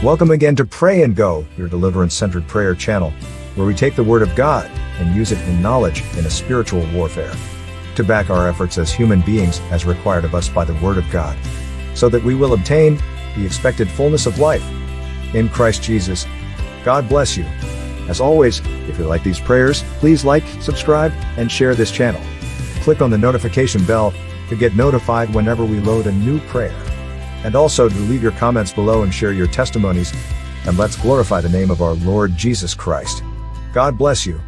Welcome again to Pray and Go, your deliverance-centered prayer channel, where we take the Word of God and use it in knowledge in a spiritual warfare, to back our efforts as human beings as required of us by the Word of God, so that we will obtain the expected fullness of life in Christ Jesus. God bless you. As always, if you like these prayers, please like, subscribe, and share this channel. Click on the notification bell to get notified whenever we load a new prayer. And also to leave your comments below and share your testimonies, and let's glorify the name of our Lord Jesus Christ. God bless you.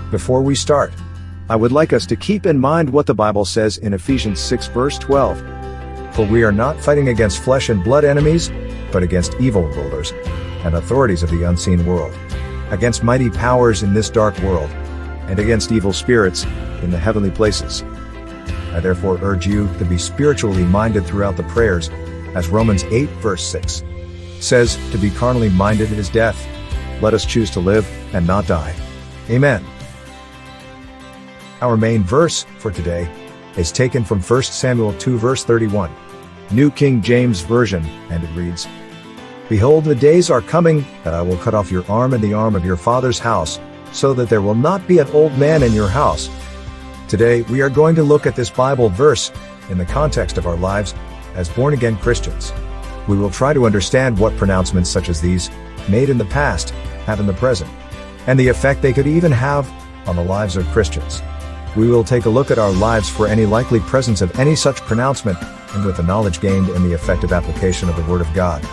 Before we start, I would like us to keep in mind what the Bible says in Ephesians 6 verse 12. For we are not fighting against flesh and blood enemies, but against evil rulers and authorities of the unseen world, against mighty powers in this dark world, and against evil spirits in the heavenly places. I therefore urge you to be spiritually minded throughout the prayers, as Romans 8 verse 6 says, to be carnally minded is death. Let us choose to live and not die. Amen. Our main verse for today is taken from 1 Samuel 2 verse 31, New King James Version, and it reads, Behold, the days are coming that I will cut off your arm and the arm of your father's house, so that there will not be an old man in your house. Today, we are going to look at this Bible verse in the context of our lives as born-again Christians. We will try to understand what pronouncements such as these, made in the past, have in the present, and the effect they could even have on the lives of Christians. We will take a look at our lives for any likely presence of any such pronouncement, and with the knowledge gained and the effective application of the Word of God,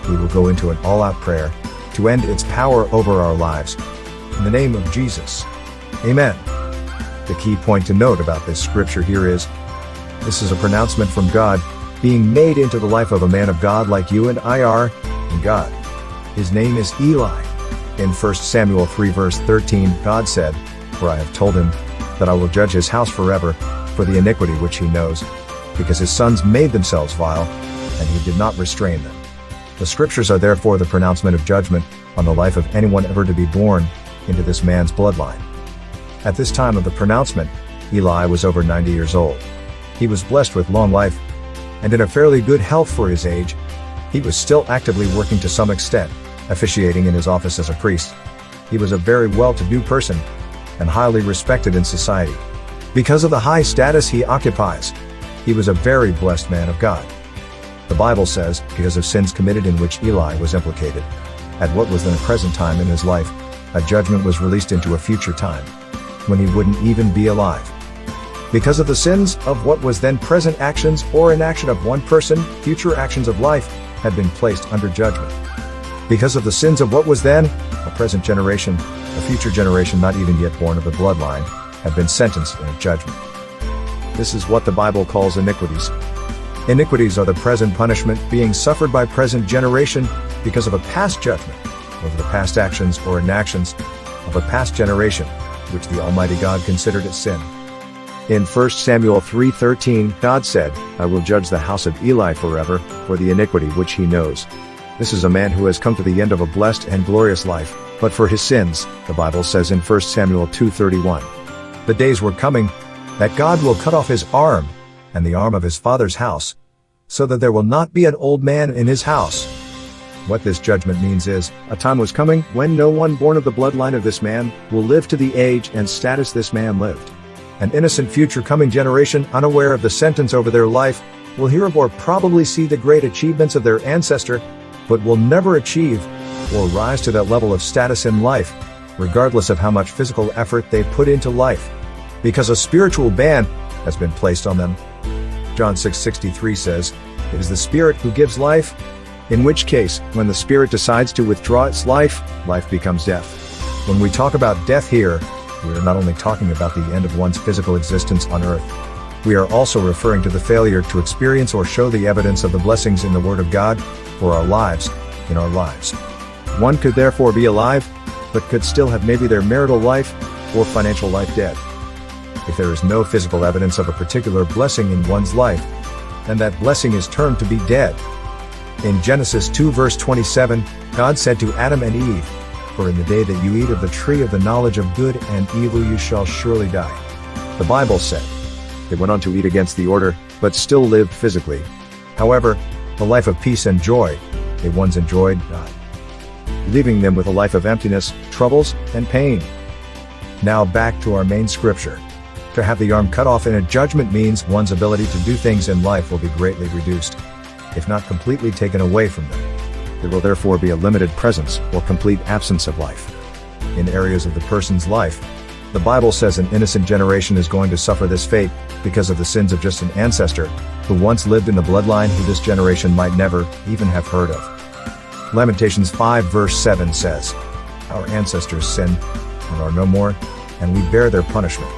we will go into an all-out prayer to end its power over our lives. In the name of Jesus. Amen. The key point to note about this scripture here is, this is a pronouncement from God being made into the life of a man of God like you and I are in God. His name is Eli. In 1 Samuel 3 verse 13, God said, For I have told him that I will judge his house forever for the iniquity which he knows, because his sons made themselves vile, and he did not restrain them. The scriptures are therefore the pronouncement of judgment on the life of anyone ever to be born into this man's bloodline. At this time of the pronouncement, Eli was over 90 years old. He was blessed with long life, and in a fairly good health for his age. He was still actively working to some extent, officiating in his office as a priest. He was a very well-to-do person, and highly respected in society. Because of the high status he occupies, he was a very blessed man of God. The Bible says, because of sins committed in which Eli was implicated, at what was then a present time in his life, a judgment was released into a future time, when he wouldn't even be alive. Because of the sins of what was then present actions or inaction of one person, future actions of life had been placed under judgment. Because of the sins of what was then a present generation, a future generation not even yet born of the bloodline, had been sentenced in a judgment. This is what the Bible calls iniquities. Iniquities are the present punishment being suffered by present generation because of a past judgment over the past actions or inactions of a past generation, which the Almighty God considered as sin. In 1 Samuel 3:13, God said, I will judge the house of Eli forever for the iniquity which he knows. This is a man who has come to the end of a blessed and glorious life, but for his sins, the Bible says in 1 Samuel 2:31. The days were coming that God will cut off his arm and the arm of his father's house, so that there will not be an old man in his house. What this judgment means is, a time was coming when no one born of the bloodline of this man will live to the age and status this man lived. An innocent future coming generation, unaware of the sentence over their life, will hear of or probably see the great achievements of their ancestor, but will never achieve or rise to that level of status in life, regardless of how much physical effort they put into life, because a spiritual ban has been placed on them. John 6:63 says, It is the Spirit who gives life, in which case, when the Spirit decides to withdraw its life, life becomes death. When we talk about death here, we are not only talking about the end of one's physical existence on earth. We are also referring to the failure to experience or show the evidence of the blessings in the Word of God for our lives, in our lives. One could therefore be alive, but could still have maybe their marital life or financial life dead. If there is no physical evidence of a particular blessing in one's life, then that blessing is termed to be dead. In Genesis 2 verse 27, God said to Adam and Eve, For in the day that you eat of the tree of the knowledge of good and evil you shall surely die. The Bible said. They went on to eat against the order, but still lived physically. However, a life of peace and joy, they once enjoyed died, leaving them with a life of emptiness, troubles, and pain. Now back to our main scripture. To have the arm cut off in a judgment means one's ability to do things in life will be greatly reduced, if not completely taken away from them. There will therefore be a limited presence or complete absence of life in areas of the person's life. The Bible says an innocent generation is going to suffer this fate because of the sins of just an ancestor who once lived in the bloodline who this generation might never even have heard of. Lamentations 5 verse 7 says, "Our ancestors sinned and are no more, and we bear their punishment."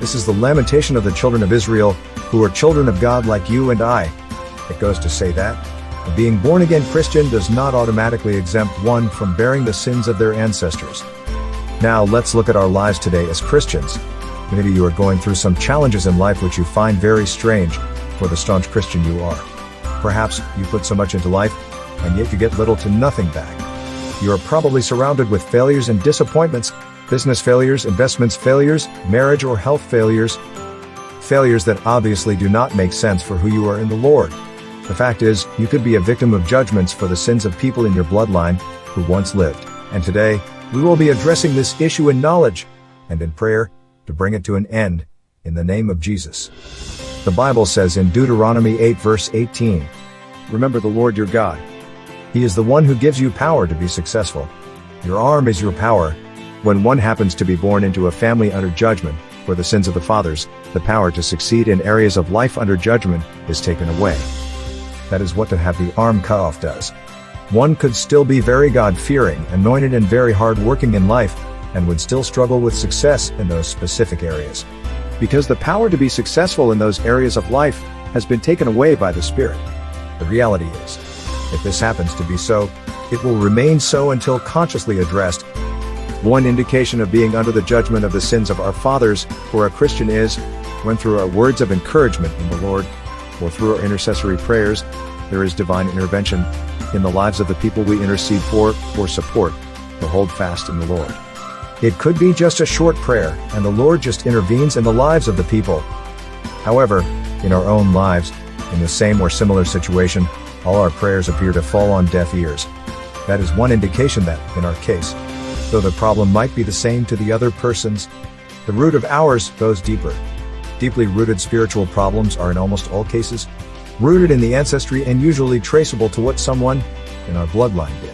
This is the lamentation of the children of Israel, who are children of God like you and I. It goes to say that a being born-again Christian does not automatically exempt one from bearing the sins of their ancestors. Now let's look at our lives today as Christians. Maybe you are going through some challenges in life which you find very strange for the staunch Christian you are. Perhaps you put so much into life, and yet you get little to nothing back. You are probably surrounded with failures and disappointments, business failures, investments failures, marriage or health failures. Failures that obviously do not make sense for who you are in the Lord. The fact is, you could be a victim of judgments for the sins of people in your bloodline who once lived. And today, we will be addressing this issue in knowledge and in prayer to bring it to an end in the name of Jesus. The Bible says in Deuteronomy 8 verse 18, "Remember the Lord your God. He is the one who gives you power to be successful. Your arm is your power." When one happens to be born into a family under judgment for the sins of the fathers, the power to succeed in areas of life under judgment is taken away. That is what to have the arm cut off does. One could still be very God-fearing, anointed and very hard-working in life, and would still struggle with success in those specific areas. Because the power to be successful in those areas of life has been taken away by the Spirit. The reality is, if this happens to be so, it will remain so until consciously addressed. One indication of being under the judgment of the sins of our fathers for a Christian is when through our words of encouragement in the Lord, or through our intercessory prayers, there is divine intervention in the lives of the people we intercede for or support, to hold fast in the Lord. It could be just a short prayer, and the Lord just intervenes in the lives of the people. However, in our own lives, in the same or similar situation, all our prayers appear to fall on deaf ears. That is one indication that, in our case, though the problem might be the same to the other person's, the root of ours goes deeper. Deeply rooted spiritual problems are in almost all cases rooted in the ancestry and usually traceable to what someone in our bloodline did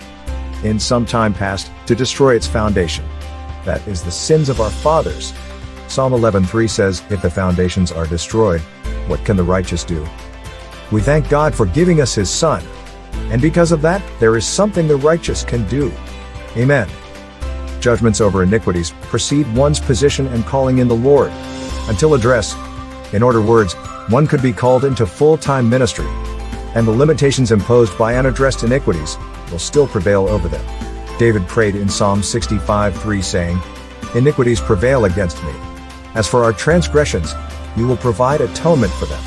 in some time past to destroy its foundation. That is the sins of our fathers. Psalm 11:3 says, "If the foundations are destroyed, what can the righteous do?" We thank God for giving us His Son, and because of that, there is something the righteous can do. Amen. Judgments over iniquities precede one's position and calling in the Lord. Until addressed, in other words, one could be called into full-time ministry, and the limitations imposed by unaddressed iniquities will still prevail over them. David prayed in Psalm 65:3 saying, "Iniquities prevail against me. As for our transgressions, you will provide atonement for them."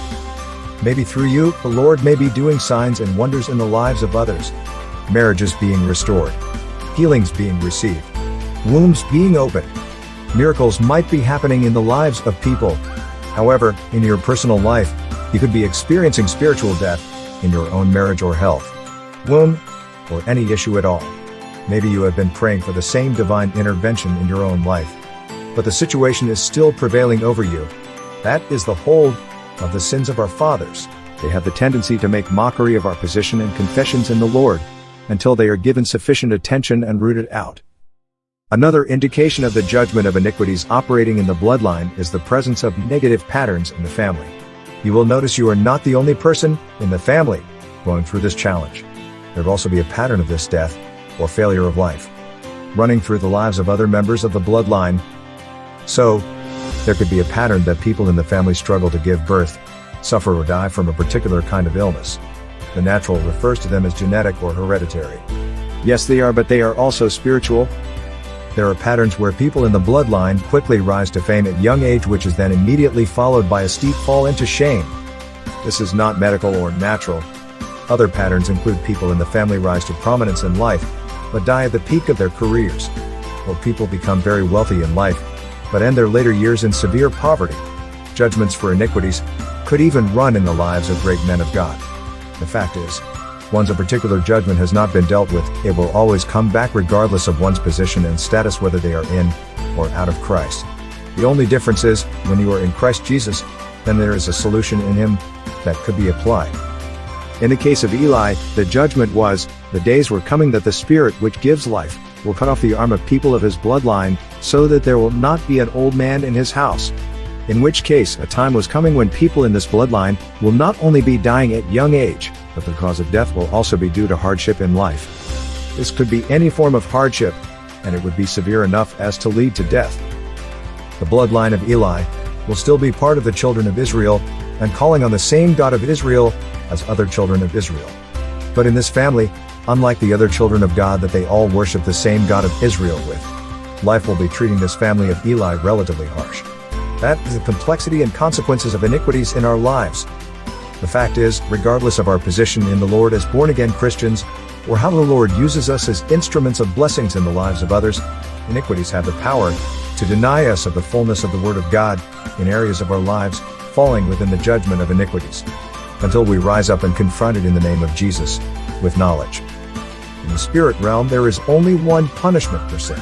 Maybe through you, the Lord may be doing signs and wonders in the lives of others. Marriages being restored, healings being received, wombs being opened. Miracles might be happening in the lives of people. However, in your personal life, you could be experiencing spiritual death in your own marriage or health, womb, or any issue at all. Maybe you have been praying for the same divine intervention in your own life, but the situation is still prevailing over you. That is the hold of the sins of our fathers. They have the tendency to make mockery of our position and confessions in the Lord until they are given sufficient attention and rooted out. Another indication of the judgment of iniquities operating in the bloodline is the presence of negative patterns in the family. You will notice you are not the only person in the family going through this challenge. There will also be a pattern of this death or failure of life running through the lives of other members of the bloodline. So, there could be a pattern that people in the family struggle to give birth, suffer or die from a particular kind of illness. The natural refers to them as genetic or hereditary. Yes, they are, but they are also spiritual. There are patterns where people in the bloodline quickly rise to fame at young age, which is then immediately followed by a steep fall into shame. This is not medical or natural. Other patterns include people in the family rise to prominence in life, but die at the peak of their careers. Or people become very wealthy in life, but end their later years in severe poverty. Judgments for iniquities could even run in the lives of great men of God. The fact is, Once a particular judgment has not been dealt with, it will always come back regardless of one's position and status, whether they are in or out of Christ. The only difference is, when you are in Christ Jesus, then there is a solution in Him that could be applied. In the case of Eli, the judgment was, the days were coming that the Spirit which gives life will cut off the arm of people of his bloodline, so that there will not be an old man in his house. In which case, a time was coming when people in this bloodline will not only be dying at young age, but the cause of death will also be due to hardship in life. This could be any form of hardship, and it would be severe enough as to lead to death. The bloodline of Eli will still be part of the children of Israel, and calling on the same God of Israel as other children of Israel. But in this family, unlike the other children of God that they all worship the same God of Israel with, life will be treating this family of Eli relatively harsh. That is the complexity and consequences of iniquities in our lives. The fact is, regardless of our position in the Lord as born-again Christians, or how the Lord uses us as instruments of blessings in the lives of others, iniquities have the power to deny us of the fullness of the Word of God in areas of our lives, falling within the judgment of iniquities, until we rise up and confront it in the name of Jesus, with knowledge. In the spirit realm, there is only one punishment for sin,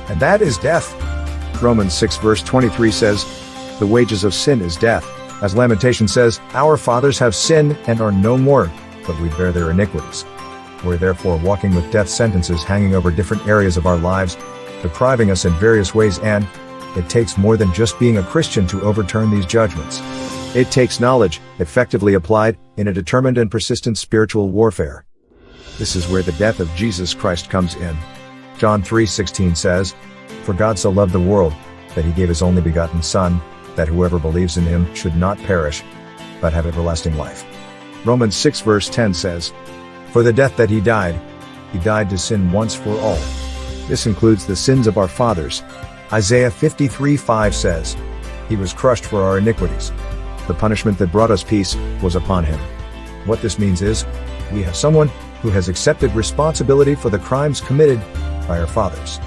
and that is death. Romans 6 verse 23 says, "The wages of sin is death." As Lamentation says, "Our fathers have sinned and are no more, but we bear their iniquities." We're therefore walking with death sentences hanging over different areas of our lives, depriving us in various ways, and it takes more than just being a Christian to overturn these judgments. It takes knowledge, effectively applied, in a determined and persistent spiritual warfare. This is where the death of Jesus Christ comes in. John 3:16 says, "For God so loved the world, that He gave His only begotten Son, that whoever believes in Him should not perish, but have everlasting life." Romans 6 verse 10 says, "For the death that He died to sin once for all." This includes the sins of our fathers. Isaiah 53:5 says, "He was crushed for our iniquities. The punishment that brought us peace was upon Him." What this means is, we have someone who has accepted responsibility for the crimes committed by our fathers.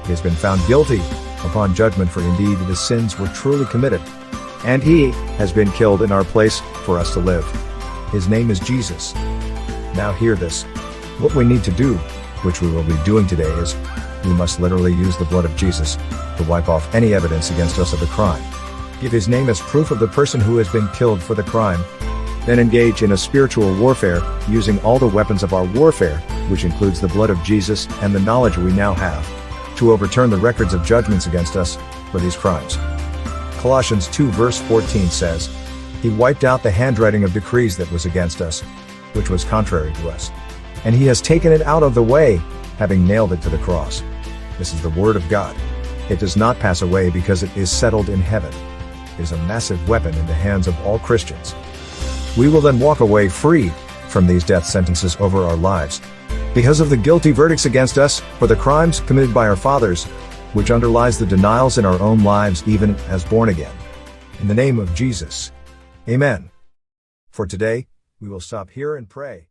He has been found guilty upon judgment, for indeed the sins were truly committed, and He has been killed in our place for us to live. His name is Jesus. Now hear this. What we need to do, which we will be doing today, is we must literally use the blood of Jesus to wipe off any evidence against us of the crime. Give His name as proof of the person who has been killed for the crime. Then engage in a spiritual warfare, using all the weapons of our warfare, which includes the blood of Jesus and the knowledge we now have, to overturn the records of judgments against us for these crimes. Colossians 2 verse 14 says, "He wiped out the handwriting of decrees that was against us, which was contrary to us. And He has taken it out of the way, having nailed it to the cross." This is the Word of God. It does not pass away because it is settled in heaven. It is a massive weapon in the hands of all Christians. We will then walk away free from these death sentences over our lives, because of the guilty verdicts against us for the crimes committed by our fathers, which underlies the denials in our own lives even as born again. In the name of Jesus. Amen. For today, we will stop here and pray.